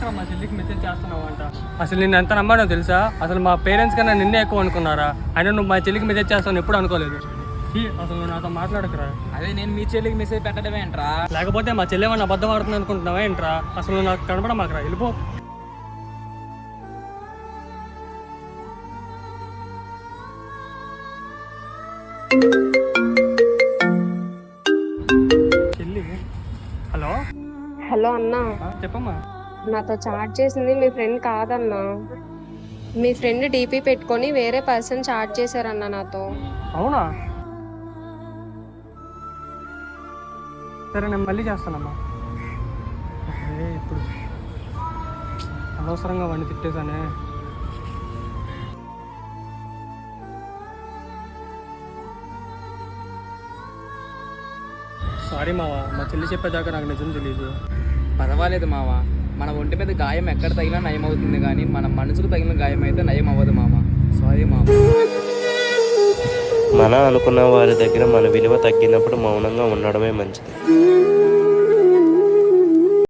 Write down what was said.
ఏంట్రా మా చెల్లికి మెసేజ్ చేస్తున్నావు అంట. అసలు నిన్ను ఎంత నమ్మానో తెలుసా? అసలు మా పేరెంట్స్ కన్నా నిన్నే ఎక్కువ అనుకున్నారా? అయినా నువ్వు మా చెల్లికి మెసేజ్ చేస్తావు ఎప్పుడు అనుకోలేదు. అసలు నువ్వు నాతో మాట్లాడకురా. అదే నేను మీ చెల్లికి మెసేజ్ పెట్టడమే ఏంట్రా? లేకపోతే మా చెల్లి ఏమన్నా అబద్ధం ఆడుతుంది అనుకుంటున్నావా ఏంట్రా? అసలు నువ్వు నాకు కనబడ మాకురా, వెళ్ళిపో. చెల్లి హలో. హలో అన్నా, చెప్పమ్మా. నాతో చాట్ చేసింది మీ ఫ్రెండ్ కాదన్నా. మీ ఫ్రెండ్ డీపీ పెట్టుకొని వేరే పర్సన్ చాట్ చేశారన్నా నాతో. అవునా? సరే నేను మళ్ళీ చేస్తానమ్మా. అరే ఇప్పుడు అనవసరంగా వాడిని తిట్టేశానే. సారీ మావా, మా చెల్లి చెప్పేదాకా నాకు నిజం తెలియదు. పర్వాలేదు మావా, మన ఒంటి మీద గాయం ఎక్కడ తగిలినా నయం అవుతుంది, కానీ మన మనసుకు తగిలిన గాయం అయితే నయం అవ్వదు మావా. సారీ మావా. మన అనుకున్న వారి దగ్గర మన విలువ తగ్గినప్పుడు మౌనంగా ఉండడమే మంచిది.